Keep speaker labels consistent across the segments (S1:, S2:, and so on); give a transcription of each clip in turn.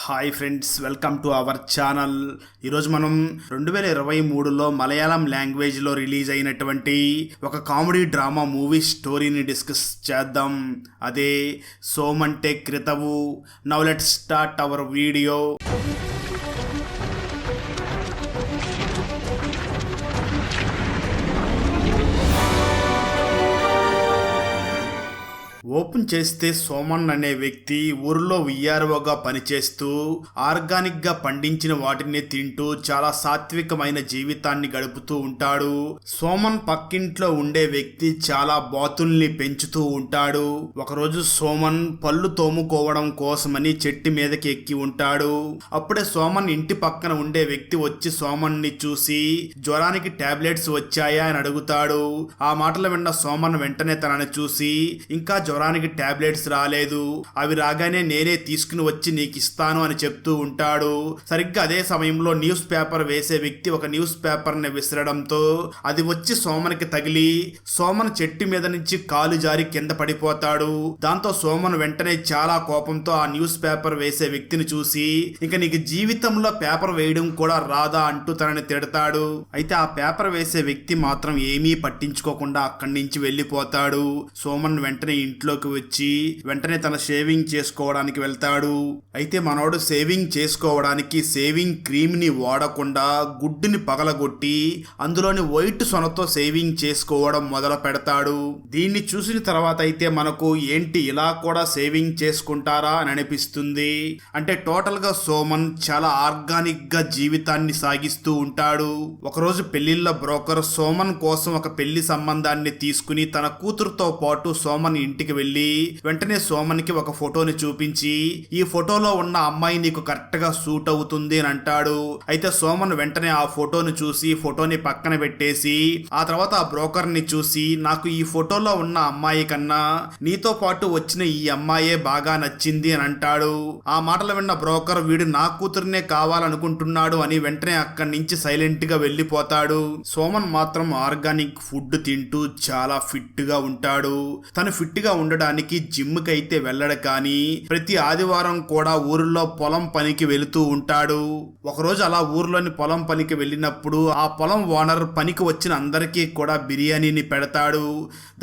S1: Hi friends, welcome to our channel. ఈరోజు మనం 2023లో మలయాళం లాంగ్వేజ్లో రిలీజ్ అయినటువంటి ఒక కామెడీ డ్రామా మూవీ స్టోరీని డిస్కస్ చేద్దాం. అదే Somante Krithavu. Now let's start our video. Open చేస్తే సోమన్ అనే వ్యక్తి ఊరిలో విఆర్ఓగా పనిచేస్తూ ఆర్గానిక్గా పండించిన వాటిని తింటూ చాలా సాత్వికమైన జీవితాన్ని గడుపుతూ ఉంటాడు. సోమన్ పక్కింట్లో ఉండే వ్యక్తి చాలా బాతుల్ని పెంచుతూ ఉంటాడు. ఒకరోజు సోమన్ పళ్ళు తోముకోవడం కోసమని చెట్టు మీదకి ఎక్కి ఉంటాడు. అప్పుడే సోమన్ ఇంటి పక్కన ఉండే వ్యక్తి వచ్చి సోమన్ని చూసి జ్వరానికి టాబ్లెట్స్ వచ్చాయా అని అడుగుతాడు. ఆ మాటలు విన్న సోమన్ వెంటనే తనని చూసి, ఇంకా జ్వరానికి టాబ్లెట్స్ రాలేదు, అవి రాగానే నేనే తీసుకుని వచ్చి నీకు ఇస్తాను అని చెప్తూ ఉంటాడు. సరిగ్గా అదే సమయంలో న్యూస్ పేపర్ వేసే వ్యక్తి ఒక న్యూస్ పేపర్ ని విసరడంతో అది వచ్చి సోమన్కి తగిలి సోమన్ చెట్టు మీద నుంచి కాలు జారి కింద పడిపోతాడు. దాంతో సోమన్ వెంటనే చాలా కోపంతో ఆ న్యూస్ పేపర్ వేసే వ్యక్తిని చూసి, ఇక నీకు జీవితంలో పేపర్ వేయడం కూడా రాదా అంటూ తనని తిడతాడు. అయితే ఆ పేపర్ వేసే వ్యక్తి మాత్రం ఏమీ పట్టించుకోకుండా అక్కడి నుంచి వెళ్ళిపోతాడు. సోమన్ వెంటనే ఇంట్లోకి వచ్చి వెంటనే తన షేవింగ్ చేసుకోవడానికి వెళ్తాడు. అయితే మనోడు షేవింగ్ చేసుకోవడానికి షేవింగ్ క్రీమ్ ని వాడకుండా గుడ్డుని పగలగొట్టి అందులోని వైట్ సొనతో షేవింగ్ చేసుకోవడం మొదలు పెడతాడు. దీన్ని చూసిన తర్వాత అయితే మనకు ఏంటి ఇలా కూడా షేవింగ్ చేసుకుంటారా అని అనిపిస్తుంది. అంటే టోటల్ గా సోమన్ చాలా ఆర్గానిక్ గా జీవితాన్ని సాగిస్తూ ఉంటాడు. ఒకరోజు పెళ్లిళ్ళ బ్రోకర్ సోమన్ కోసం ఒక పెళ్లి సంబంధాన్ని తీసుకుని తన కూతురుతో పాటు సోమన్ ఇంటికి వెళ్ళి వెంటనే సోమన్కి ఒక ఫోటోని చూపించి, ఈ ఫోటోలో ఉన్న అమ్మాయి నీకు కరెక్ట్ గా సూట్ అవుతుంది అని అంటాడు. అయితే సోమన్ వెంటనే ఆ ఫోటోని చూసి ఫోటోని పక్కన పెట్టేసి ఆ తర్వాత ఆ బ్రోకర్ ని చూసి, నాకు ఈ ఫోటోలో ఉన్న అమ్మాయి కన్నా నీతో పాటు వచ్చిన ఈ అమ్మాయే బాగా నచ్చింది అని అంటాడు. ఆ మాటలు విన్న బ్రోకర్ వీడు నా కూతురునే కావాలనుకుంటున్నాడు అని వెంటనే అక్కడి నుంచి సైలెంట్ గా వెళ్ళిపోతాడు. సోమన్ మాత్రం ఆర్గానిక్ ఫుడ్ తింటూ చాలా ఫిట్ గా ఉంటాడు. తను ఫిట్ గా ఉండడానికి జిమ్ కి అయితే వెళ్ళడు, కానీ ప్రతి ఆదివారం కూడా ఊరిలో పొలం పనికి వెళుతూ ఉంటాడు. ఒకరోజు అలా ఊర్లోని పొలం పనికి వెళ్ళినప్పుడు ఆ పొలం ఓనర్ పనికి వచ్చిన అందరికీ కూడా బిర్యానీని పెడతాడు.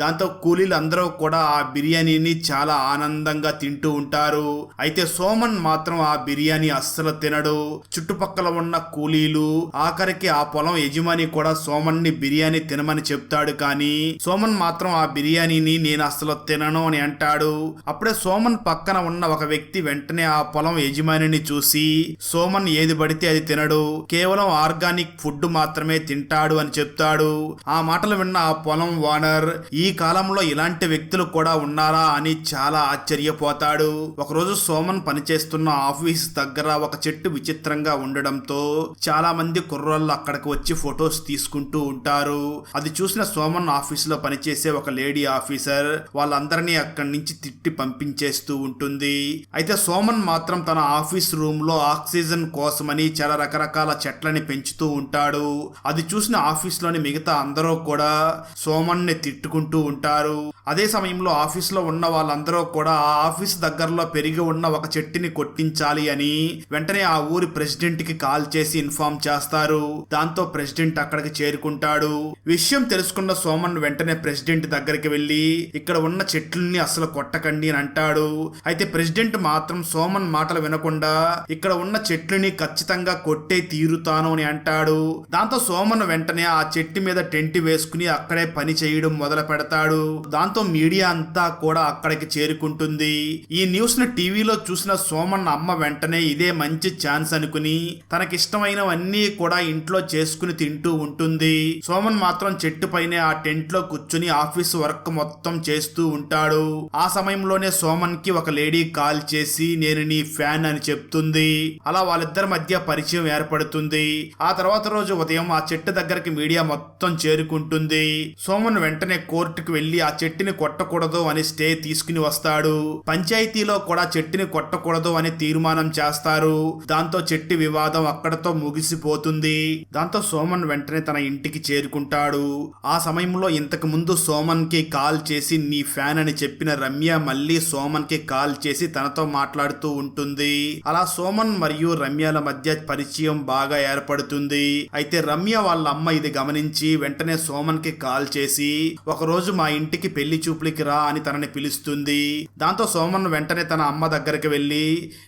S1: దాంతో కూలీలు అందరూ కూడా ఆ బిర్యానీని చాలా ఆనందంగా తింటూ ఉంటారు. అయితే సోమన్ మాత్రం ఆ బిర్యానీ అస్సలు తినడు. చుట్టుపక్కల ఉన్న కూలీలు ఆఖరికి ఆ పొలం యజమాని కూడా సోమన్ ని బిర్యానీ తినమని చెప్తాడు, కానీ సోమన్ మాత్రం ఆ బిర్యానీని నేను అస్సలు తినను అని అంటాడు. అప్పుడే సోమన్ పక్కన ఉన్న ఒక వ్యక్తి వెంటనే ఆ పొలం యజమానిని చూసి, సోమన్ ఏది పడితే అది తినడు, కేవలం ఆర్గానిక్ ఫుడ్ మాత్రమే తింటాడు అని చెప్తాడు. ఆ మాటలు విన్న ఆ పొలం ఓనర్, ఈ కాలంలో ఇలాంటి వ్యక్తులు కూడా ఉన్నారా అని చాలా ఆశ్చర్యపోతాడు. ఒకరోజు సోమన్ పనిచేస్తున్న ఆఫీస్ దగ్గర ఒక చెట్టు విచిత్రంగా ఉండడంతో చాలా మంది కుర్రోళ్ళు అక్కడికి వచ్చి ఫొటోస్ తీసుకుంటూ ఉంటారు. అది చూసిన సోమన్ ఆఫీస్ లో పనిచేసే ఒక లేడీ ఆఫీసర్ వాళ్ళందరినీ అక్కడి నుంచి తిట్టి పంపించేస్తూ ఉంటుంది. అయితే సోమన్ మాత్రం తన ఆఫీస్ రూమ్ లో ఆక్సిజన్ కోసమని చాలా రకరకాల చెట్లని పెంచుతూ ఉంటాడు. అది చూసిన ఆఫీస్ లోని మిగతా అందరూ కూడా సోమన్ ని తిట్టుకుంటూ ఉంటారు. అదే సమయంలో ఆఫీస్ లో ఉన్న వాళ్ళందరూ కూడా ఆ ఆఫీస్ దగ్గరలో పెరిగి ఉన్న ఒక చెట్టుని కొట్టించాలి అని వెంటనే ఆ ఊరి ప్రెసిడెంట్ కి కాల్ చేసి ఇన్ఫార్మ్ చేస్తారు. దాంతో ప్రెసిడెంట్ అక్కడికి చేరుకుంటాడు. విషయం తెలుసుకున్న సోమన్ వెంటనే ప్రెసిడెంట్ దగ్గరికి వెళ్లి ఇక్కడ ఉన్న చెట్లని అసలు కొట్టకండి అని అంటాడు. అయితే ప్రెసిడెంట్ మాత్రం సోమన్ మాటలు వినకుండా ఇక్కడ ఉన్న చెట్లని ఖచ్చితంగా కొట్టే తీరుతాను అని అంటాడు. దాంతో సోమన్ వెంటనే ఆ చెట్టు మీద టెంట్ వేసుకుని అక్కడే పని చేయడం మొదలు పెడతాడు. దాంతో మీడియా అంతా కూడా అక్కడికి చేరుకుంటుంది. ఈ న్యూస్ ని టీవీలో చూసిన సోమన్ అమ్మ వెంటనే ఇదే మంచి ఛాన్స్ అనుకుని తనకిష్టమైనవన్నీ కూడా ఇంట్లో చేసుకుని తింటూ ఉంటుంది. సోమన్ మాత్రం చెట్టు పైనే ఆ టెంట్ లో కూర్చుని ఆఫీస్ వర్క్ మొత్తం చేస్తూ ఉంటాడు. ఆ సమయంలోనే సోమన్ కి ఒక లేడీ కాల్ చేసి నేను నీ ఫ్యాన్ అని చెప్తుంది. అలా వాళ్ళిద్దరి మధ్య పరిచయం ఏర్పడుతుంది. ఆ తర్వాత రోజు ఉదయం ఆ చెట్టు దగ్గరికి మీడియా మొత్తం చేరుకుంటుంది. సోమన్ వెంటనే కోర్టుకు వెళ్లి ఆ చెట్టుని కొట్టకూడదు అని స్టే తీసుకుని వస్తాడు. పంచాయతీలో కూడా చెట్టుని కొట్టకూడదు అని తీర్మానం చేస్తారు. దాంతో చెట్టు వివాదం అక్కడతో ముగిసిపోతుంది. దాంతో సోమన్ వెంటనే తన ఇంటికి చేరుకుంటాడు. ఆ సమయంలో ఇంతకు ముందు సోమన్ కి కాల్ చేసి నీ ఫ్యాన్ వస్తానని చెప్పిన రమ్య మళ్ళీ సోమన్ కి కాల్ చేసి తనతో మాట్లాడుతూ ఉంటుంది. అలా సోమన్ మరియు రమ్యల మధ్య పరిచయం బాగా ఏర్పడుతుంది. అయితే రమ్య వాళ్ళ అమ్మ ఇది గమనించి వెంటనే సోమన్ కి కాల్ చేసి ఒకరోజు మా ఇంటికి పెళ్లి చూపులకి రా అని తనని పిలుస్తుంది. దాంతో సోమన్ వెంటనే తన అమ్మ దగ్గరికి వెళ్ళి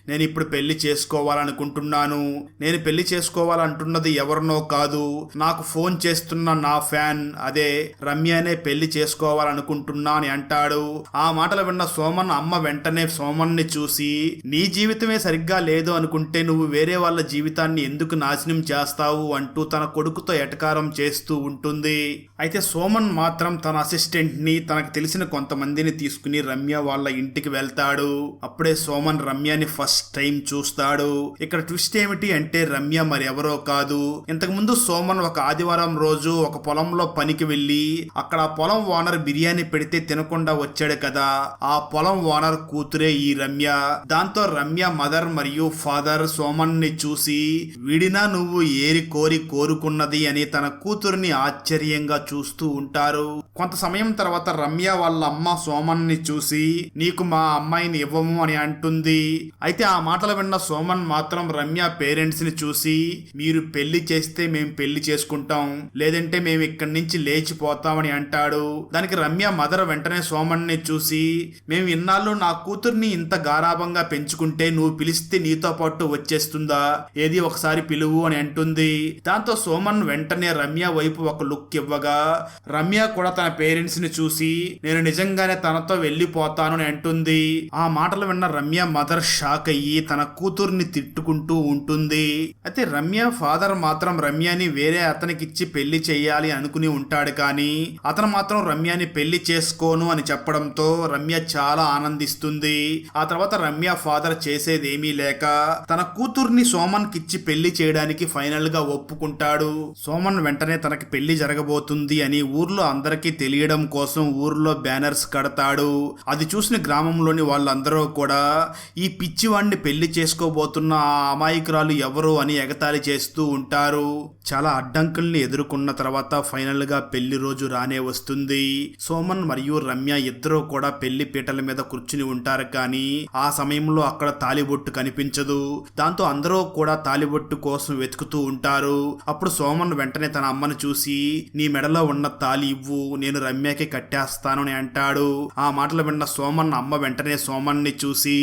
S1: నేను ఇప్పుడు పెళ్లి చేసుకోవాలనుకుంటున్నాను. నేను పెళ్లి చేసుకోవాలంటున్నది ఎవరినో కాదు, నాకు ఫోన్ చేస్తున్న నా ఫ్యాన్ అదే రమ్యనే పెళ్లి చేసుకోవాలనుకుంటున్నా అని అంటాడు. ఆ మాటలు విన్న సోమన్ అమ్మ వెంటనే సోమన్ ని చూసి నీ జీవితమే సరిగ్గా లేదు అనుకుంటే నువ్వు వేరే వాళ్ళ జీవితాన్ని ఎందుకు నాశనం చేస్తావు అంటూ తన కొడుకుతో ఎటకారం చేస్తూ ఉంటుంది. అయితే సోమన్ మాత్రం తన అసిస్టెంట్ ని తనకు తెలిసిన కొంతమందిని తీసుకుని రమ్య వాళ్ళ ఇంటికి వెళ్తాడు. అప్పుడే సోమన్ రమ్యని ఫస్ట్ టైం చూస్తాడు. ఇక్కడ ట్విస్ట్ ఏమిటి అంటే రమ్య మరి ఎవరో కాదు, ఇంతకు ముందు సోమన్ ఒక ఆదివారం రోజు ఒక పొలంలో పనికి వెళ్లి అక్కడ ఆ పొలం ఓనర్ బిర్యానీ పెడితే తినకుండా వచ్చాడు కదా, ఆ పొలం ఓనర్ కూతురే ఈ రమ్య. దాంతో రమ్య మదర్ మరియు ఫాదర్ సోమన్ ని చూసి వీడినా నువ్వు ఏరి కోరి కోరుకున్నది అని తన కూతురిని ఆశ్చర్యంగా చూస్తూ ఉంటారు. కొంత సమయం తర్వాత రమ్య వాళ్ళ అమ్మ సోమన్ ని చూసి నీకు మా అమ్మాయిని ఇవ్వము అని అంటుంది. అయితే ఆ మాటలు విన్న సోమన్ మాత్రం రమ్య పేరెంట్స్ ని చూసి మీరు పెళ్లి చేస్తే మేము పెళ్లి చేసుకుంటాం, లేదంటే మేము ఇక్కడి నుంచి లేచిపోతామని అంటాడు. దానికి రమ్య మదర్ వెంటనే సోమన్ ని చూసి మేము ఇన్నాళ్ళు నా కూతుర్ని ఇంత గారాభంగా పెంచుకుంటే నువ్వు పిలిస్తే నీతో పాటు వచ్చేస్తుందా, ఏది ఒకసారి పిలువు అని అంటుంది. దాంతో సోమన్ వెంటనే రమ్య వైపు ఒక లుక్ ఇవ్వగా రమ్య కూడా తన పేరెంట్స్ ని చూసి నేను నిజంగానే తనతో వెళ్ళిపోతాను అని అంటుంది. ఆ మాటలు విన్న రమ్య మదర్ షాక్ అయ్యి తన కూతుర్ని తిట్టుకుంటూ ఉంటుంది. అయితే రమ్య ఫాదర్ మాత్రం రమ్యని వేరే అతనికిచ్చి పెళ్లి చెయ్యాలి అనుకుని ఉంటాడు, కానీ అతను మాత్రం రమ్యని పెళ్లి చేసుకోను అని చెప్పడంతో రమ్య చాలా ఆనందిస్తుంది. ఆ తర్వాత రమ్య ఫాదర్ చేసేదేమీ లేక తన కూతుర్ని సోమన్ కిచ్చి పెళ్లి చేయడానికి ఫైనల్ గా ఒప్పుకుంటాడు. సోమన్ వెంటనే తనకి పెళ్లి జరగబోతుంది అని ఊర్లో అందరికీ తెలియడం కోసం ఊర్లో బ్యానర్స్ కడతాడు. అది చూసిన గ్రామంలోని వాళ్ళందరూ కూడా ఈ పిచ్చివాణ్ణి పెళ్లి చేసుకోబోతున్న ఆ అమాయకురాలు ఎవరు అని ఎగతాళి చేస్తూ ఉంటారు. చాలా అడ్డంకుల్ని ఎదుర్కొన్న తర్వాత ఫైనల్ గా పెళ్లి రోజు రానే వస్తుంది. సోమన్ మరియు రమ్య ఇద్దరూ కూడా పెళ్లి పీటల మీద కూర్చుని ఉంటారు, కానీ ఆ సమయంలో అక్కడ తాలిబొట్టు కనిపించదు. దాంతో అందరూ కూడా తాలిబొట్టు కోసం వెతుకుతూ ఉంటారు. అప్పుడు సోమన్ వెంటనే తన అమ్మను చూసి నీ మెడలో ఉన్న తాలి ఇవ్వు, నేను రమ్యకి కట్టేస్తాను అని అంటాడు. ఆ మాటలు విన్న సోమన్ అమ్మ వెంటనే సోమన్ ని చూసి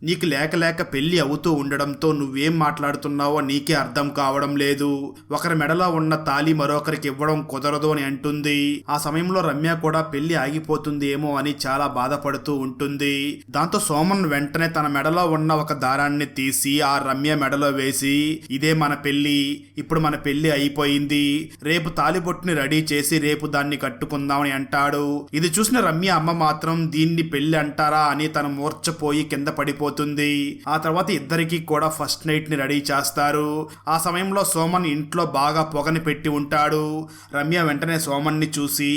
S1: నీకు లేక లేక పెళ్లి అవుతూ ఉండడంతో నువ్వేం మాట్లాడుతున్నావో నీకే అర్థం కావడం లేదు, ఒకరి మెడలో ఉన్న తాలి మరొకరికి ఇవ్వడం కుదరదు అని అంటుంది. ఆ సమయంలో రమ్య కూడా పెళ్లి ఆగిపోతుంది ఏమో అని చాలా బాధపడుతూ ఉంటుంది. దాంతో సోమన్ వెంటనే తన మెడలో ఉన్న ఒక దారాన్ని తీసి ఆ రమ్య మెడలో వేసి ఇదే మన పెళ్లి, ఇప్పుడు మన పెళ్లి అయిపోయింది, రేపు తాలిబొట్టుని రెడీ చేసి రేపు దాన్ని కట్టుకుందామని అంటాడు. ఇది చూసిన రమ్య అమ్మ మాత్రం దీన్ని పెళ్లి అంటారా అని తన మూర్చపోయి కింద పడిపోతుంది. ఆ తర్వాత ఇద్దరికి కూడా ఫస్ట్ నైట్ ని రెడీ చేస్తారు. ఆ సమయంలో సోమన్ ఇంట్లో బాగా పొగని పెట్టి ఉంటాడు. రమ్య వెంటనే సోమన్ ని చూసి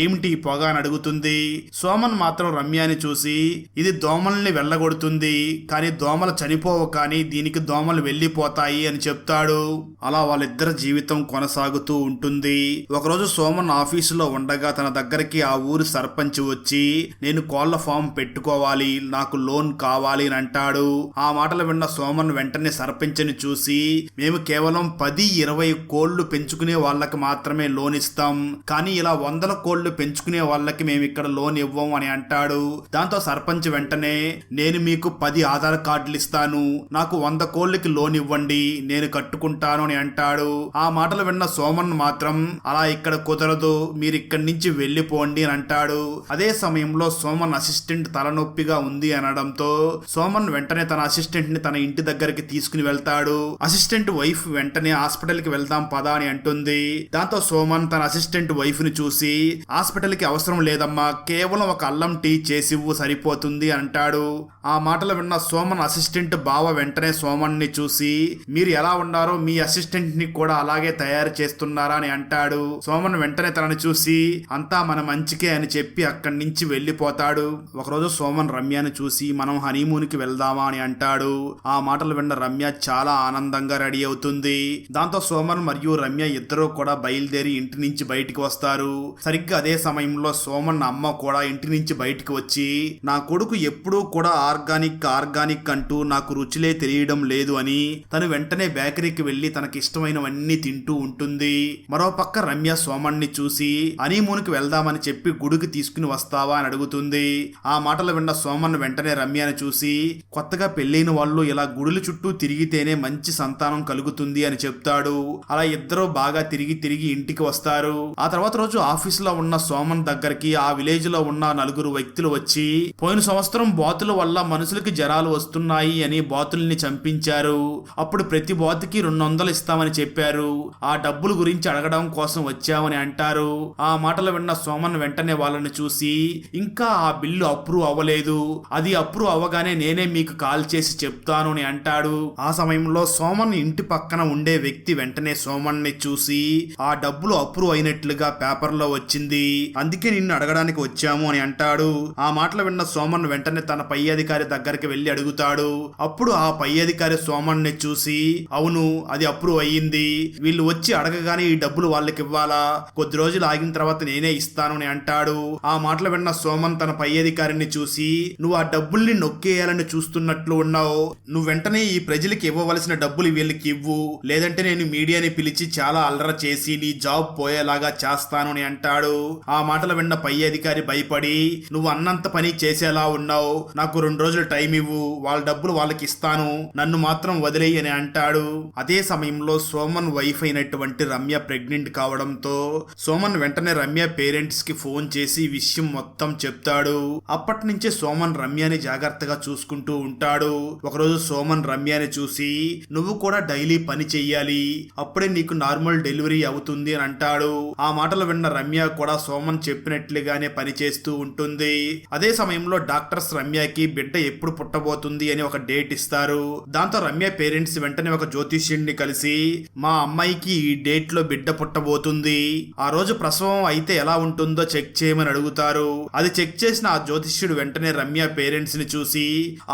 S1: ఏమిటి ఈ పొగ అని అడుగుతుంది. సోమన్ మాత్రం రమ్యని చూసి ఇది దోమల్ని వెళ్ళగొడుతుంది, కానీ దోమలు చనిపోవు, కానీ దీనికి దోమలు వెళ్ళిపోతాయి అని చెప్తాడు. అలా వాళ్ళిద్దరి జీవితం కొనసాగుతూ ఉంటుంది. ఒకరోజు సోమన్ ఆఫీసులో ఉండగా తన దగ్గరికి ఆ ఊరి సర్పంచ్ వచ్చి నేను కోళ్ల ఫామ్ పెట్టుకోవాలి, నాకు లోన్ కావాలి అని అంటాడు. ఆ మాటలు విన్న సోమన్ వెంటనే సర్పంచ్ని చూసి మేము కేవలం 10-20 కోళ్లు పెంచుకునే వాళ్ళకి మాత్రమే లోన్ ఇస్తాం, కానీ ఇలా 100 కోళ్లు పెంచుకునే వాళ్ళకి మేము ఇక్కడ లోన్ ఇవ్వం అని అంటాడు. దాంతో సర్పంచ్ వెంటనే నేను మీకు 10 ఆధార్ కార్డులు ఇస్తాను, నాకు 100 కోళ్లకి లోన్ ఇవ్వండి, నేను కట్టుకుంటాను అని అంటాడు. ఆ మాటలు విన్న సోమన్ మాత్రం అలా ఇక్కడ కుదరదు, మీరు ఇక్కడి నుంచి వెళ్ళిపోండి అని అంటాడు. అదే సమయంలో సోమన్ అసిస్టెంట్ తలనొప్పిగా ఉంది అనడంతో సోమన్ వెంటనే తన అసిస్టెంట్ ని తన ఇంటి దగ్గరికి తీసుకుని వెళ్తాడు. అసిస్టెంట్ వైఫ్ వెంటనే హాస్పిటల్ కి వెళ్దాం పదా అని అంటుంది. దాంతో సోమన్ తన అసిస్టెంట్ వైఫ్ ని చూసి హాస్పిటల్ కి అవసరం లేదమ్మా, కేవలం ఒక అల్లం టీ చేసివ్వు సరిపోతుంది అంటాడు. ఆ మాటలు విన్న సోమన్ అసిస్టెంట్ బావ వెంటనే సోమన్ ని చూసి మీరు ఎలా ఉన్నారో మీ అసిస్టెంట్ ని కూడా అలాగే తయారు చేస్తున్నారా అని అంటాడు. సోమన్ వెంటనే తనని చూసి అంతా మన మంచికే అని చెప్పి అక్కడి నుంచి వెళ్ళిపోతాడు. ఒకరోజు సోమన్ రమ్యని చూసి మనం హనీమూన్ కి వెళ్దామా అని అంటాడు. ఆ మాటలు విన్న రమ్య చాలా ఆనందంగా రెడీ అవుతుంది. దాంతో సోమన్ మరియు రమ్య ఇద్దరూ కూడా బయలుదేరి ఇంటి నుంచి బయటికి వస్తారు. సరిగ్గా అదే సమయంలో సోమన్ అమ్మ కూడా ఇంటి నుంచి బయటికి వచ్చి నా కొడుకు ఎప్పుడూ కూడా ఆర్గానిక్ అంటూ నాకు రుచులే తెలియడం లేదు అని తను వెంటనే బేకరీకి వెళ్లి తనకి ఇష్టమైనవన్నీ తింటూ ఉంటుంది. మరోపక్క రమ్య సోమన్ని చూసి హనీమూన్కి వెళ్దామని చెప్పి గుడికి తీసుకుని వస్తావా అని అడుగుతుంది. ఆ మాటలు విన్న సోమన్ వెంటనే రమ్యని చూసి కొత్తగా పెళ్ళైన వాళ్ళు ఇలా గుడుల చుట్టూ తిరిగితేనే మంచి సంతానం కలుగుతుంది అని చెప్తాడు. అలా ఇద్దరు బాగా తిరిగి ఇంటికి వస్తారు. ఆ తర్వాత రోజు ఆఫీస్ లో ఉన్న సోమన్ దగ్గరికి ఆ విలేజ్ లో ఉన్న 4 వ్యక్తులు వచ్చి పోయిన సంవత్సరం బాతుల వల్ల మనుషులకి జ్వరాలు వస్తున్నాయి అని బాతుల్ని చంపించారు. అప్పుడు ప్రతి బాతుకి 200 ఇస్తామని చెప్పారు. ఆ డబ్బుల గురించి అడగడం కోసం వచ్చామని అంటారు. ఆ మాటలు విన్న సోమన్ వెంటనే వాళ్ళని చూసి ఇంకా ఆ బిల్లు అప్రూవ్ అవ్వలేదు, అది అప్రూవ్ అవ్వగానే నేనే మీకు కాల్ చేసి చెప్తాను అని అంటాడు. ఆ సమయంలో సోమన్ ఇంటి పక్కన ఉండే వ్యక్తి వెంటనే సోమన్ ని చూసి ఆ డబ్బులు అప్రూవ్ అయినట్లుగా పేపర్ లో వచ్చింది, అందుకే నిన్ను అడగడానికి వచ్చాము అని అంటాడు. ఆ మాటలు విన్న సోమన్ వెంటనే తన పై అధికారి దగ్గరికి వెళ్లి అడుగుతాడు. అప్పుడు ఆ పై అధికారి సోమన్ ని చూసి అవును అది అప్రూవ్ అయ్యింది, వీళ్ళు వచ్చి అడగగానే ఈ డబ్బులు వాళ్ళకి ఇవ్వాలా, కొద్ది రోజులు ఆగిన తర్వాత నేనే ఇస్తాను అని అంటాడు. ఆ మాటలు విన్న సోమన్ తన పై అధికారిని చూసి నువ్వు ఆ డబ్బుల్ని నొక్కేయాలని చూస్తున్నట్లు ఉన్నావు, నువ్వు వెంటనే ఈ ప్రజలకి ఇవ్వవలసిన డబ్బులు వీళ్ళకి ఇవ్వు, లేదంటే నేను మీడియాని పిలిచి చాలా అల్లర చేసి నీ జాబ్ పోయేలాగా చేస్తాను అని అంటాడు. ఆ మాటలు విన్న పై అధికారి భయపడి నువ్వు అన్నంత పని చేసేలా ఉన్నావు, నాకు 2 రోజులు టైం ఇవ్వు, వాళ్ళ డబ్బులు వాళ్ళకి ఇస్తాను, నన్ను మాత్రం వదిలేయి అని అంటాడు. అదే సమయంలో సోమన్ వైఫ్ అయినటువంటి రమ్య ప్రెగ్నెంట్ కావడంతో సోమన్ వెంటనే రమ్య పేరెంట్స్ కి ఫోన్ చేసి విషయం మొత్తం చెప్తాడు. అప్పటి నుంచే సోమన్ రమ్యని జాగ్రత్తగా చూసుకుంటూ ఉంటాడు. ఒకరోజు సోమన్ రమ్యని చూసి నువ్వు కూడా డైలీ పని చెయ్యాలి, అప్పుడే నీకు నార్మల్ డెలివరీ అవుతుంది అని అంటాడు. ఆ మాటలు విన్న రమ్య కూడా సోమన్ చెప్పినట్లుగానే పని చేస్తూ ఉంటుంది. అదే సమయంలో డాక్టర్స్ రమ్యకి బిడ్డ ఎప్పుడు పుట్టబోతుంది అని ఒక డేట్ ఇస్తారు. దాంతో రమ్య పేరెంట్స్ వెంటనే ఒక జ్యోతిష్యుడిని కలిసి మా అమ్మాయికి ఈ డేట్ లో బిడ్డ పుట్టబోతుంది, ఆ రోజు ప్రసవం అయితే ఎలా ఉంటుందో చెక్ చేయమని అడుగుతారు. అది చెక్ చేసిన ఆ జ్యోతిష్యుడు వెంటనే రమ్య పేరెంట్స్ ని చూసి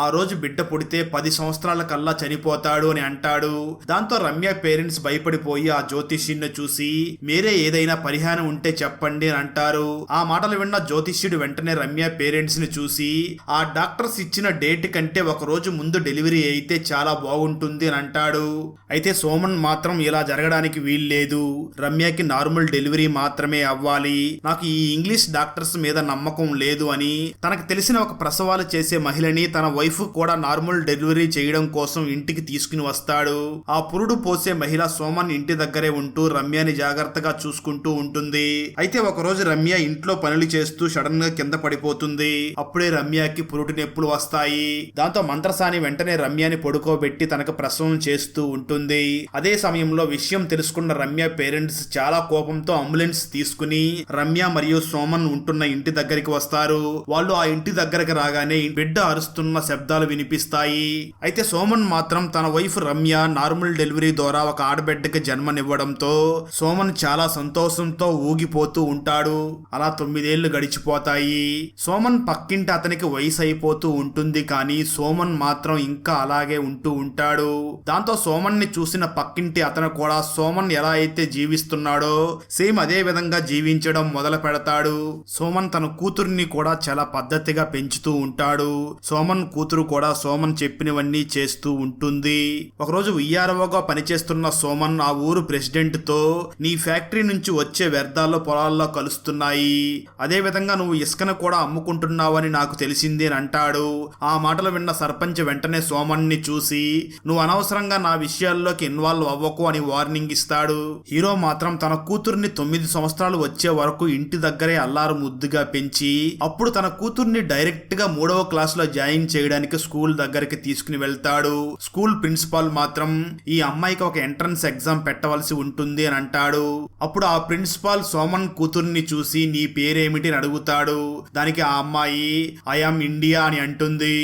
S1: ఆ రోజు బిడ్డ పుడితే 10 సంవత్సరాల కల్లా చనిపోతాడు అని అంటాడు. దాంతో రమ్య పేరెంట్స్ భయపడిపోయి ఆ జ్యోతిష్యుడిని చూసి మీరే ఏదైనా పరిహారం ఉంటే చెప్పండి అని అంటారు. ఆ మాటలు విన్న జ్యోతిష్యుడు వెంటనే రమ్య పేరెంట్స్ ని చూసి ఆ డాక్టర్స్ ఇచ్చిన డేట్ కంటే ఒక రోజు ముందు డెలివరీ అయితే చాలా బాగుంటుంది అని అంటాడు. అయితే సోమన్ మాత్రం ఇలా జరగడానికి వీల్లేదు, రమ్యకి నార్మల్ డెలివరీ మాత్రమే అవ్వాలి, నాకు ఈ ఇంగ్లీష్ డాక్టర్స్ మీద నమ్మకం లేదు అని తనకు తెలిసిన ఒక ప్రసవాలు చేసే మహిళని తన వైఫ్ కూడా నార్మల్ డెలివరీ చేయడం కోసం ఇంటికి తీసుకుని వస్తాడు. ఆ పురుడు పోసే మహిళ సోమన్ ఇంటి దగ్గరే ఉంటూ రమ్యని జాగ్రత్తగా చూసుకుంటూ ఉంటుంది. అయితే ఒక రోజు రమ్య ఇంట్లో పనులు చేస్తూ సడన్ గా కింద పడిపోతుంది. అప్పుడే రమ్యకి పురుటి నొప్పులు వస్తాయి. దాంతో మంత్రసాని వెంటనే రమ్యని పడుకోబెట్టి తనకు ప్రసవం చేస్తూ ఉంటుంది. అదే సమయంలో విషయం తెలుసుకున్న రమ్య పేరెంట్స్ చాలా కోపంతో అంబులెన్స్ తీసుకుని రమ్య మరియు సోమన్ ఉంటున్న ఇంటి దగ్గరికి వస్తారు. వాళ్ళు ఆ ఇంటి దగ్గరికి రాగానే బిడ్డ అరుస్తున్న శబ్దాలు వినిపిస్తాయి. అయితే సోమన్ మాత్రం తన వైఫ్ రమ్య నార్మల్ డెలివరీ ద్వారా ఒక ఆడబిడ్డకి జన్మనివ్వడంతో సోమన్ చాలా సంతోషంతో ఊగిపోతూ ఉంటాడు. అలా 9 ఏళ్లు గడిచిపోతాయి. సోమన్ పక్కింటి అతనికి వయసు అయిపోతూ ఉంటుంది, కానీ సోమన్ మాత్రం ఇంకా అలాగే ఉంటూ ఉంటాడు. దాంతో సోమన్ ని చూసిన పక్కింటి అతను కూడా సోమన్ ఎలా అయితే జీవిస్తున్నాడో సేమ్ అదే విధంగా జీవించడం మొదలు పెడతాడు. సోమన్ తన కూతుర్ని కూడా చాలా పద్ధతిగా పెంచుతూ ఉంటాడు. సోమన్ కూతురు కూడా సోమన్ చెప్పినవన్నీ చేస్తూ ఉంటుంది. ఒకరోజు విఆర్ఓగా పనిచేస్తున్న సోమన్ ఆ ఊరు ప్రెసిడెంట్ తో నీ ఫ్యాక్టరీ నుంచి వచ్చే వ్యర్థాలు పొలాల్లో కలుస్తున్నాయి, అదే విధంగా నువ్వు ఇసుకను కూడా అమ్ముకుంటున్నావని నాకు తెలిసింది అని అంటాడు. ఆ మాటలు విన్న సర్పంచ్ వెంటనే సోమన్ ని చూసి నువ్వు అనవసరంగా నా విషయాల్లోకి ఇన్వాల్వ్ అవ్వకు అని వార్నింగ్ ఇస్తాడు. హీరో మాత్రం తన కూతుర్ని 9 సంవత్సరాలు వచ్చే వరకు ఇంటి దగ్గరే అల్లారు ముద్దుగా పెంచి అప్పుడు తన కూతుర్ని డైరెక్ట్ గా 3వ క్లాస్ లో జాయిన్ చేయడానికి స్కూల్ దగ్గరికి తీసుకుని వెళ్తాడు. స్కూల్ ప్రిన్సిపాల్ మాత్రం ఈ అమ్మాయికి ఒక ఎంట్రన్స్ ఎగ్జామ్ పెట్టవలసి ఉంటుంది అని అంటాడు. అప్పుడు ఆ ప్రిన్సిపాల్ సోమన్ కూతుర్ని చూసి నీ పేరేమిటి అని అడుగుతాడు. దానికి ఆ అమ్మాయి ఐఆమ్ ఇండియా అని అంటుంది.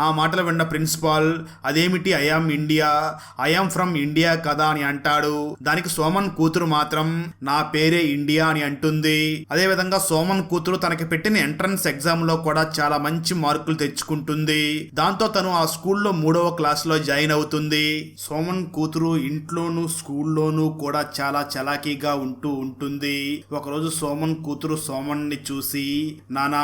S1: ఆ మాటలు విన్న ప్రిన్సిపాల్ అదేమిటి I am India, I am from India కదా అని అంటాడు. దానికి సోమన్ కూతురు మాత్రం నా పేరే ఇండియా అని అంటుంది. అదే విధంగా సోమన్ కూతురు తనకి పెట్టిన ఎంట్రన్స్ ఎగ్జామ్ లో కూడా చాలా మంచి మార్కులు తెచ్చుకుంటుంది. దాంతో తను ఆ స్కూల్లో 3వ క్లాస్ లో జాయిన్ అవుతుంది. సోమన్ కూతురు ఇంట్లోనూ స్కూల్లోనూ కూడా చాలా చలాకీగా ఉంటూ ఉంటుంది. ఒకరోజు సోమన్ కూతురు సోమన్ ని చూసి నానా,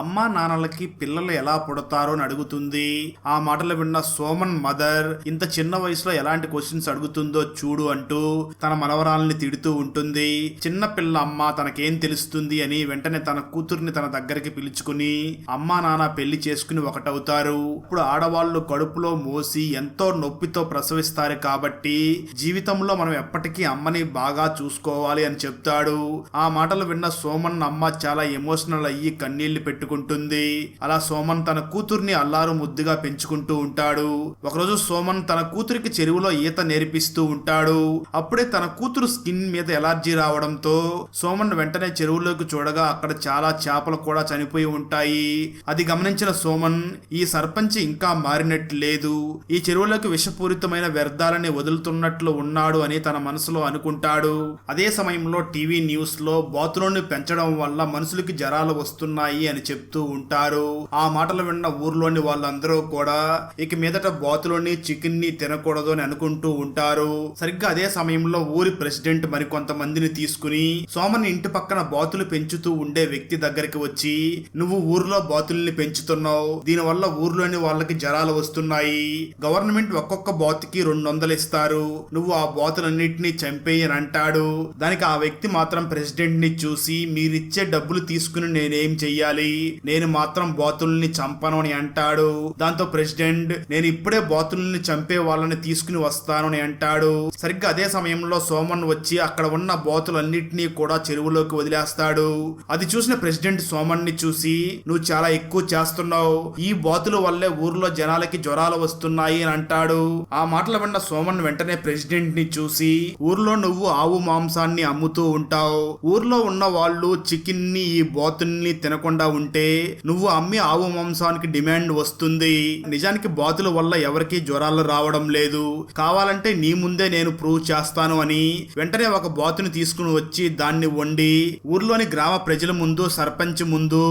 S1: అమ్మా నాన్నలకి పిల్లలు ఎలా పుడతారో అని అడుగుతుంది. ఆ మాటలు విన్న సోమన్ మదర్ ఇంత చిన్న వయసులో ఎలాంటి క్వశ్చన్స్ అడుగుతుందో చూడు అంటూ తన మనవరాల్ని తిడుతూ ఉంటుంది. చిన్న పిల్ల అమ్మ తనకేం తెలుస్తుంది అని వెంటనే తన కూతుర్ని తన దగ్గరికి పిలుచుకుని అమ్మా నాన్న పెళ్లి చేసుకుని ఒకటవుతారు. ఇప్పుడు ఆడవాళ్ళు కడుపులో మోసి ఎంతో నొప్పితో ప్రసవిస్తారు కాబట్టి జీవితంలో మనం ఎప్పటికీ అమ్మని బాగా చూసుకోవాలి అని చెప్తాడు. ఆ మాటలు విన్న సోమన్ అమ్మ చాలా ఎమోషనల్ అయ్యి కన్నీళ్లు పెట్టుకుంటుంది. అలా సోమన్ తన కూతుర్ని అల్లారు ముద్దుగా పెంచుకుంటూ ఉంటాడు. ఒకరోజు సోమన్ తన కూతురికి చెరువులో ఈత నేర్పిస్తూ ఉంటాడు. అప్పుడే తన కూతురు స్కిన్ మీద ఎలర్జీ రావడంతో సోమన్ వెంటనే చెరువులోకి చూడగా అక్కడ చాలా చేపలు కూడా చనిపోయి ఉంటాయి. అది గమనించిన సోమన్ ఈ సర్పంచ్ ఇంకా మారినట్టు లేదు, ఈ చెరువులోకి విషపూరితమైన వ్యర్థాలని వదులుతున్నట్లు ఉన్నాడు అని తన మనసులో అనుకుంటాడు. అదే సమయంలో టీవీ న్యూస్ లో బాతులను పెంచడం వల్ల మనుషులకి జ్వరాలు వస్తున్నాయి అని చెప్తూ ఉంటారు. ఆ మాటలు విన్న ఊర్లోని వాళ్ళందరూ కూడా ఇక మీదట బాతులని చికెన్ ని తినకూడదు అని అనుకుంటూ ఉంటారు. సరిగ్గా అదే సమయంలో ఊరి ప్రెసిడెంట్ మరికొంతమందిని తీసుకుని సోమన్ ఇంటి పక్కన బాతులు పెంచుతూ ఉండే వ్యక్తి దగ్గరికి వచ్చి, నువ్వు ఊర్లో బాతుల్ని పెంచుతున్నావు, దీనివల్ల ఊర్లోని వాళ్ళకి జ్వరాలు వస్తున్నాయి, గవర్నమెంట్ ఒక్కొక్క బాతుకి 200 ఇస్తారు, నువ్వు ఆ బాతులన్నిటినీ చంపేయని అంటాడు. దానికి ఆ వ్యక్తి మాత్రం ప్రెసిడెంట్ ని చూసి, మీరిచ్చే డబ్బులు తీసుకుని నేనేం చెయ్యాలి, నేను మాత్రం బాతుల్ని చంపను అని అంటాడు. దాంతో ప్రెసిడెంట్, నేను ఇప్పుడే బాతుల్ని చంపే వాళ్ళని తీసుకుని వస్తాను అని అంటాడు. సరిగ్గా అదే సమయంలో సోమన్ వచ్చి అక్కడ ఉన్న బాతులన్నిటినీ కూడా చెరువులోకి వదిలేస్తాడు. అది చూసిన ప్రెసిడెంట్ సోమన్ ని చూసి, నువ్వు చాలా ఎక్కువ చేస్తున్నావు, ఈ బాతుల వల్లే ఊర్లో జనాలకి జ్వరాలు వస్తున్నాయి అని అంటాడు. ఆ మాటలు విన్న సోమన్ వెంటనే ప్రెసిడెంట్ ని చూసి, ఊర్లో నువ్వు ఆవు మాంసాన్ని అమ్ముతూ ఉంటావు, ఊర్లో ఉన్న వాళ్ళు చికెన్ ని ఈ బాతుల్ని తినకుండా ఉంటే నువ్వు అమ్మి ఆవు మాంసానికి డిమాండ్ వస్తుంది, నిజానికి బాతుల వల్ల ఎవరికి జ్వరాలు రావడం లేదు, కావాలంటే నీ ముందే నేను ప్రూవ్ చేస్తాను అని వెంటనే ఒక బాతుని తీసుకుని వచ్చి దాన్ని వండి ఊర్లోని గ్రామ ప్రజల ముందు సర్పంచ్ ముందు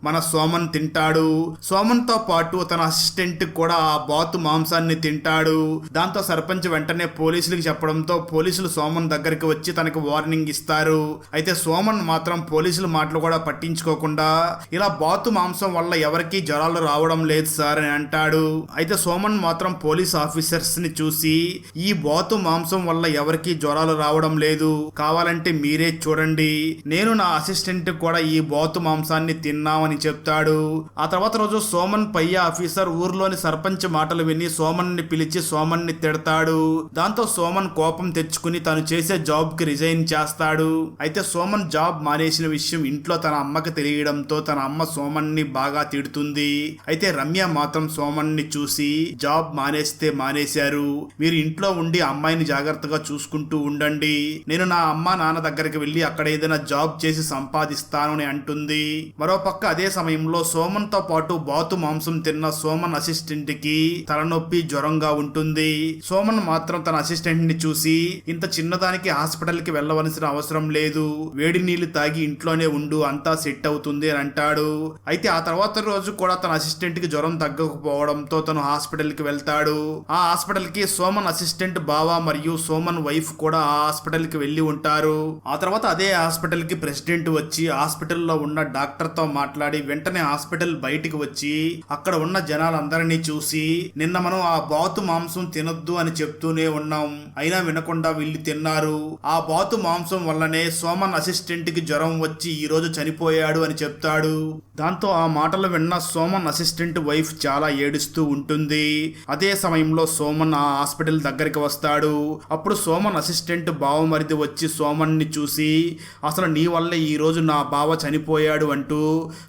S1: మన సోమన్ తింటాడు. సోమన్ తో పాటు తన అసిస్టెంట్ కూడా ఆ బాతు మాంసాన్ని తింటాడు. దాంతో సర్పంచ్ వెంటనే పోలీసులకు చెప్పడంతో పోలీసులు సోమన్ దగ్గరికి వచ్చి తనకు వార్నింగ్ ఇస్తారు. అయితే సోమన్ మాత్రం పోలీసుల మాటలు కూడా పట్టించుకోకుండా, ఇలా బాతు మాంసం వల్ల ఎవరికి జ్వరాలు రావడం లేదు సార్ అని అంటాడు. అయితే సోమన్ మాత్రం పోలీస్ ఆఫీసర్స్ ని చూసి, ఈ బాతు మాంసం వల్ల ఎవరికి జ్వరాలు రావడం లేదు, కావాలంటే మీరే చూడండి, నేను నా అసిస్టెంట్ కూడా ఈ బాతు మాంసాన్ని తిన్నామని చెప్తాడు. ఆ తర్వాత రోజు సోమన్ పై ఆఫీసర్ ఊర్లోని సర్పంచ్ మాటలు విని సోమన్ ని పిలిచి సోమన్ ని తిడతాడు. దాంతో సోమన్ కోపం తెచ్చుకుని తను చేసే జాబ్ కి రిజైన్ చేస్తాడు. అయితే సోమన్ జాబ్ మానేసిన విషయం ఇంట్లో తన అమ్మకి తెలియడంతో తన అమ్మ సోమన్ ని బాగా తిడుతుంది. అయితే రమ్య మాత్రం సోమన్ ని చూసి, జాబ్ మానేస్తే మానేశారు, మీరు ఇంట్లో ఉండి అమ్మాయిని జాగ్రత్తగా చూసుకుంటూ ఉండండి, నేను నా అమ్మ నాన్న దగ్గరికి వెళ్ళి అక్కడ ఏదైనా జాబ్ చేసి సంపాదిస్తాను అని అంటుంది. మరోపక్క అదే సమయంలో సోమన్ తో పాటు బాతు మాంసం తిన్న సోమన్ అసిస్టెంట్ కి తలనొప్పి జ్వరంగా ఉంటుంది. సోమన్ మాత్రం తన అసిస్టెంట్ ని చూసి, ఇంత చిన్నదానికి హాస్పిటల్ కి వెళ్ళవలసిన అవసరం లేదు, వేడి నీళ్లు తాగి ఇంట్లోనే ఉండు, అంతా సెట్ అవుతుంది అని అంటాడు. అయితే ఆ తర్వాత రోజు కూడా తన అసిస్టెంట్ కి జ్వరం తగ్గకపోవడంతో తను హాస్పిటల్ కి వెళ్తాడు. ఆ హాస్పిటల్ కి సోమన్ అసిస్టెంట్ బావా మరియు సోమన్ వైఫ్ కూడా ఆ హాస్పిటల్ కి వెళ్లి ఉంటారు. ఆ తర్వాత అదే హాస్పిటల్ కి ప్రెసిడెంట్ వచ్చి హాస్పిటల్లో ఉన్న డాక్టర్ తో మాట్లాడి వెంటనే హాస్పిటల్ బయటికి వచ్చి అక్కడ ఉన్న జనాలందరినీ చూసి, నిన్న మనం ఆ బాతు మాంసం తినొద్దు అని చెప్తూనే ఉన్నాం, అయినా వినకుండా వీళ్ళు తిన్నారు, ఆ బాతు మాంసం వల్లనే సోమన్ అసిస్టెంట్ కి జ్వరం వచ్చి ఈ రోజు చనిపోయాడు అని చెప్తాడు. దాంతో ఆ మాటలు విన్న సోమన్ అసిస్టెంట్ వైఫ్ చాలా ఏడుస్తూ ఉంటుంది. అదే సమయంలో సోమన్ ఆ హాస్పిటల్ దగ్గరికి వస్తాడు. అప్పుడు సోమన్ అసిస్టెంట్ బావమరిది వచ్చి సోమన్ ని చూసి, అసలు నీ వల్లే ఈ రోజు నా బావ చనిపోయాడు అంటూ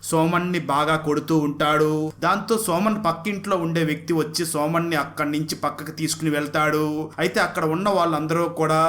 S1: సోమన్ ని బాగా కొడుతూ ఉంటాడు. దాంతో సోమన్ పక్కింట్లో ఉండే వ్యక్తి వచ్చి సోమన్ ని అక్కడి నుంచి పక్కకి తీసుకుని వెళ్తాడు. అయితే అక్కడ ఉన్న వాళ్ళందరూ కూడా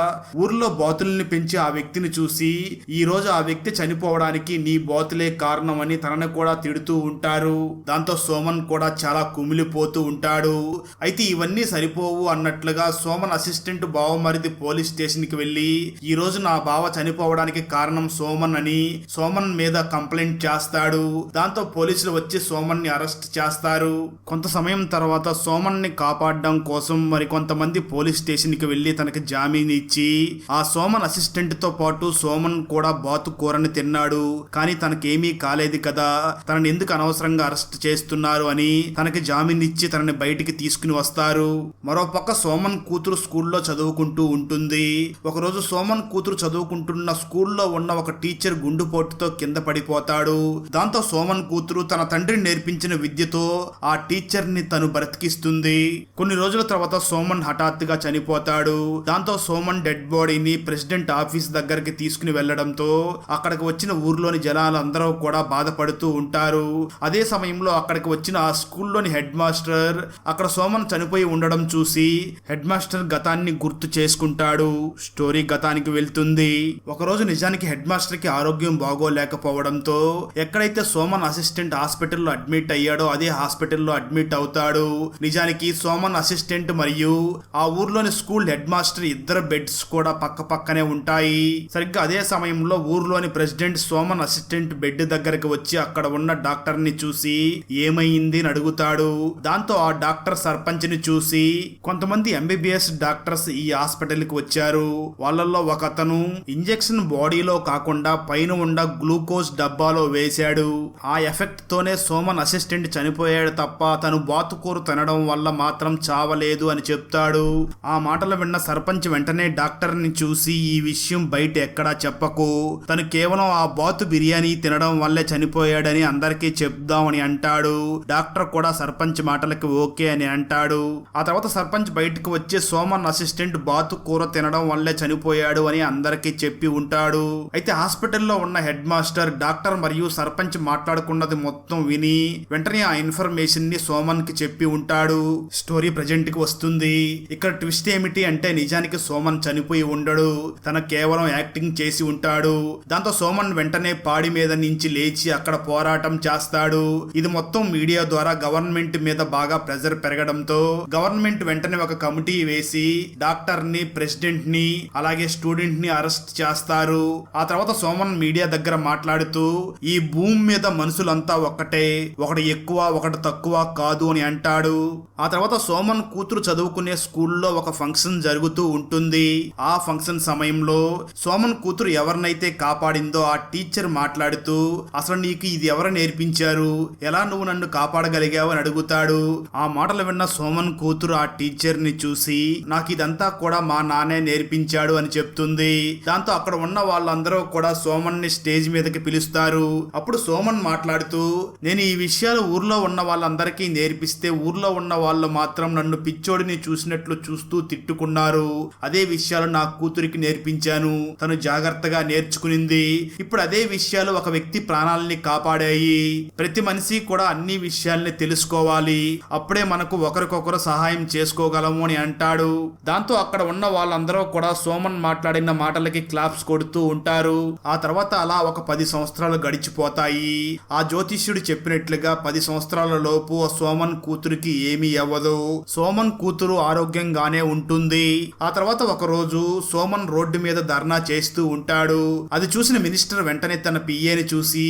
S1: ఊర్లో బాతుల్ని పెంచి ఆ వ్యక్తిని చూసి, ఈ రోజు ఆ వ్యక్తి చనిపోవడానికి నీ బాతులే కారణం అని తనని కూడా తిడుతూ ఉంటారు. దాంతో సోమన్ కూడా చాలా కుమిలిపోతూ ఉంటాడు. అయితే ఇవన్నీ సరిపోవు అన్నట్లుగా సోమన్ అసిస్టెంట్ బావమరిది పోలీస్ స్టేషన్ కి వెళ్లి, ఈ రోజు నా బావ చనిపోవడానికి కారణం సోమన్ అని సోమన్ మీద కంప్లైంట్ చేస్తాడు. దాంతో పోలీసులు వచ్చి సోమన్ ని అరెస్ట్ చేస్తారు. కొంత సమయం తర్వాత సోమన్ ని కాపాడడం కోసం మరికొంతమంది పోలీస్ స్టేషన్ కి వెళ్లి తనకి జామీన్ ఇచ్చి, ఆ సోమన్ అసిస్టెంట్ తో పాటు సోమన్ కూడా బాతు కూరని తిన్నాడు, కానీ తన తనకేమీ కాలేదు కదా, తనని ఎందుకు అనవసరంగా అరెస్ట్ చేస్తున్నారు అని తనకి జామీన్ ఇచ్చి తనని బయటికి తీసుకుని వస్తారు. మరోపక్క సోమన్ కూతురు స్కూల్లో చదువుకుంటూ ఉంటుంది. ఒకరోజు సోమన్ కూతురు చదువుకుంటున్న స్కూల్లో ఉన్న ఒక టీచర్ గుండుపోటుతో కింద పడిపోతాడు. దాంతో సోమన్ కూతురు తన తండ్రి నేర్పించిన విద్యతో ఆ టీచర్ ని తను బ్రతికిస్తుంది. కొన్ని రోజుల తర్వాత సోమన్ హఠాత్తుగా చనిపోతాడు. దాంతో సోమన్ డెడ్ బాడీని ప్రెసిడెంట్ ఆఫీస్ దగ్గరికి తీసుకుని వెళ్లడంతో అక్కడికి వచ్చిన ఊర్లోని జనాలందరూ కూడా బాధపడుతూ ఉంటారు. అదే సమయంలో అక్కడికి వచ్చిన ఆ స్కూల్లోని హెడ్ మాస్టర్ అక్కడ సోమన్ చనిపోయి ఉండడం చూసి హెడ్ మాస్టర్ గతాన్ని గుర్తు చేసుకుంటాడు. స్టోరీ గతానికి వెళ్తుంది. ఒకరోజు నిజానికి హెడ్ మాస్టర్ కి ఆరోగ్యం బాగోలేకపోవడంతో ఎక్కడైతే సోమన్ అసిస్టెంట్ హాస్పిటల్లో అడ్మిట్ అయ్యాడో అదే హాస్పిటల్లో అడ్మిట్ అవుతాడు. నిజానికి సోమన్ అసిస్టెంట్ మరియు ఆ ఊర్లోని స్కూల్ హెడ్ మాస్టర్ ఇద్దరు బెడ్స్ కూడా పక్క పక్కనే ఉంటాయి. సరిగ్గా అదే సమయంలో ఊర్లోని ప్రెసిడెంట్ సోమన్ అసిస్టెంట్ బెడ్ దగ్గరకు వచ్చి అక్కడ ఉన్న డాక్టర్ ని చూసి ఏమైంది అని అడుగుతాడు. దాంతో ఆ డాక్టర్ సర్పంచ్ ని చూసి కొంతమంది ఎంబీబీఎస్ డాక్టర్స్ ఈ హాస్పిటల్ కి వచ్చారు, వాళ్ళల్లో ఒక అతను ఇంజెక్షన్ బాడీలో కాకుండా పైన ఉన్న గ్లూకోజ్ డబ్బాలో వేశాడు. ఆ ఎఫెక్ట్ తోనే సోమన్ అసిస్టెంట్ చనిపోయాడు తప్ప తను బాతుకూర తినడం వల్ల మాత్రం చావలేదు అని చెప్తాడు. ఆ మాటలు విన్న సర్పంచ్ వెంటనే డాక్టర్ ని చూసి ఈ విషయం బయట ఎక్కడా చెప్పకు, తను కేవలం ఆ బాతు బిర్యానీ తినడం వల్లే చనిపోయాడని అందరికీ చెప్దామని అంటాడు. డాక్టర్ కూడా సర్పంచ్ మాటలకి ఓకే అని అంటాడు. ఆ తర్వాత సర్పంచ్ బయటకు వచ్చి సోమన్ అసిస్టెంట్ బాతు కూర తినడం వల్లే చనిపోయాడు అని అందరికీ చెప్పి ఉంటాడు. అయితే హాస్పిటల్లో ఉన్న హెడ్ మాస్టర్ డాక్టర్ మరియు సర్పంచ్ మాట్లాడుకున్నది మొత్తం విని వెంటనే ఆ ఇన్ఫర్మేషన్ ని సోమన్ కి చెప్పి ఉంటాడు. స్టోరీ ప్రెజెంట్ కి వస్తుంది. ఇక్కడ ట్విస్ట్ ఏమిటి అంటే నిజానికి సోమన్ చనిపోయి ఉండడు, తన కేవలం యాక్టింగ్ చేసి ఉంటాడు. దాంతో సోమన్ వెంటనే పాడి మీద నుంచి లేచి అక్కడ పోరాటం చేస్తాడు. ఇది మొత్తం మీడియా ద్వారా గవర్నమెంట్ మీద బాగా ప్రెజర్ పెరగడంతో గవర్నమెంట్ వెంటనే ఒక కమిటీ వేసి డాక్టర్ ని, ప్రెసిడెంట్ ని, అలాగే స్టూడెంట్ ని అరెస్ట్ చేస్తారు. ఆ తర్వాత సోమన్ మీడియా దగ్గర మాట్లాడుతూ ఈ భూమి మీద మనుషులంతా ఒక్కటే, ఒకటి ఎక్కువ ఒకటి తక్కువ కాదు అని అంటాడు. ఆ తర్వాత సోమన్ కూతురు చదువుకునే స్కూల్లో ఒక ఫంక్షన్ జరుగుతూ ఉంటుంది. ఆ ఫంక్షన్ సమయంలో సోమన్ కూతురు ఎవరినైతే కాపాడిందో ఆ టీచర్ మాట్లాడుతూ అసలు నీకు ఇది ఎవరు నేర్పించారు, ఎలా నువ్వు నన్ను కాపాడగలిగావు అని అడుగుతాడు. ఆ మాటలు విన్న సోమన్ కూతురు ఆ టీచర్ ని చూసి నాకు ఇదంతా కూడా మా నాన్నే నేర్పించాడు అని చెప్తుంది. దాంతో అక్కడ ఉన్న వాళ్ళందరూ కూడా సోమన్ ని స్టేజ్ మీదకి పిలుస్తారు. అప్పుడు సోమన్ మాట్లాడుతూ నేను ఈ విషయాలు ఊర్లో ఉన్న వాళ్ళందరికీ నేర్పిస్తే ఊర్లో ఉన్న వాళ్ళు మాత్రం నన్ను పిచ్చోడిని చూసినట్లు చూస్తూ తిట్టుకున్నారు. అదే విషయాలు నా కూతురికి నేర్పించాను, తను జాగ్రత్తగా నేర్చుకునింది. ఇప్పుడు అదే విషయాలు ఒక వ్యక్తి ప్రాణాలని కాపాడాయి. ప్రతి మనిషి కూడా అన్ని విషయాల్ని తెలుసుకోవాలి, అప్పుడే మనకు ఒకరికొకరు సహాయం చేసుకోగలము అని అంటాడు. దాంతో అక్కడ ఉన్న వాళ్ళందరూ కూడా సోమన్ మాట్లాడిన మాటలకి క్లాప్స్ కొడుతూ ఉంటారు. ఆ తర్వాత అలా ఒక 10 సంవత్సరాలు గడిచిపోతాయి. ఆ జ్యోతిష్యుడు చెప్పినట్లుగా 10 సంవత్సరాల లోపు సోమన్ కూతురికి ఏమీ అవ్వదు. సోమన్ కూతురు ఆరోగ్యంగానే ఉంటుంది. ఆ తర్వాత ఒక రోజు సోమన్ రోడ్డు మీద ధర్నా చేస్తూ ఉంటాడు. అది చూసిన మినిస్టర్ వెంటనే తన పిఏని చూసి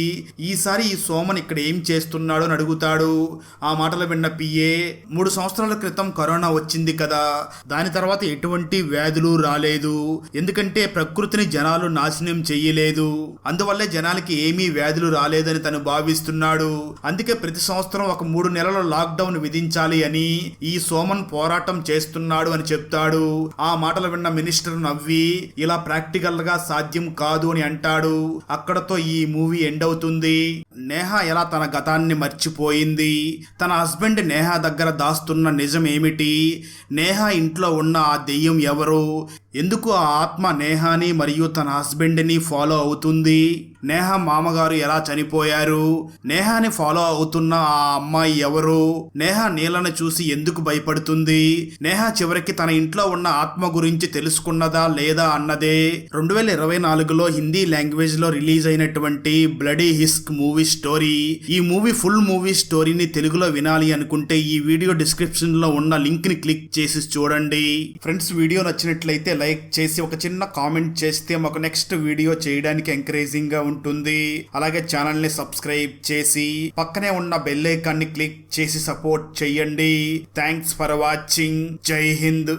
S1: ఈసారి ఈ సోమన్ ఇక్కడ ఏం చేస్తున్నాడు అని అడుగుతాడు. ఆ మాటలు విన్న పిఏ 3 సంవత్సరాల క్రితం కరోనా వచ్చింది కదా, దాని తర్వాత ఎటువంటి వ్యాధులు రాలేదు, ఎందుకంటే ప్రకృతిని జనాలు నాశనం చెయ్యలేదు, అందువల్లే జనాలకి ఏమీ వ్యాధులు రాలేదని తను భావిస్తున్నాడు. అందుకే ప్రతి సంవత్సరం ఒక 3 నెలల లాక్డౌన్ విధించాలి అని ఈ సోమన్ పోరాటం చేస్తున్నాడు అని చెప్తాడు. ఆ మాటలు విన్న మినిస్టర్ నవ్వి ఇలా ప్రాక్టికల్ గా సాధ్యం కాదు అని అంటాడు. అక్కడతో ఈ మూవీ ఎండ్ అవుతుంది. నేహా ఎలా తన గతాన్ని మర్చిపోయింది, తన హస్బెండ్ నేహా దగ్గర దాస్తున్న నిజం ఏమిటి, నేహా ఇంట్లో ఉన్న ఆ దెయ్యం ఎవరు, ఎందుకు ఆ ఆత్మ నేహాని మరియు తన హస్బెండ్ని ఫాలో అవుతుంది, నేహా మామగారు ఎలా చనిపోయారు, నేహాని ఫాలో అవుతున్న ఆ అమ్మాయి ఎవరు, నేహా నీళ్ళను చూసి ఎందుకు భయపడుతుంది, నేహా చివరికి తన ఇంట్లో ఉన్న ఆత్మ గురించి తెలుసుకున్నదా లేదా అన్నదే 2024లో హిందీ లాంగ్వేజ్ లో రిలీజ్ అయినటువంటి బ్లడీ హిస్క్ మూవీ స్టోరీ. ఈ ఫుల్ మూవీ స్టోరీని తెలుగులో వినాలి అనుకుంటే ఈ వీడియో డిస్క్రిప్షన్ లో ఉన్న లింక్ ని క్లిక్ చేసి చూడండి. ఫ్రెండ్స్, వీడియో నచ్చినట్లయితే లైక్ చేసి ఒక చిన్న కామెంట్ చేస్తే మాకు నెక్స్ట్ వీడియో చేయడానికి ఎంకరేజింగ్ గా ఉంటుంది. అలాగే ఛానల్ ని సబ్స్క్రైబ్ చేసి పక్కనే ఉన్న బెల్ ఐకాన్ ని క్లిక్ చేసి సపోర్ట్ చేయండి. Thanks for watching. జై హింద్.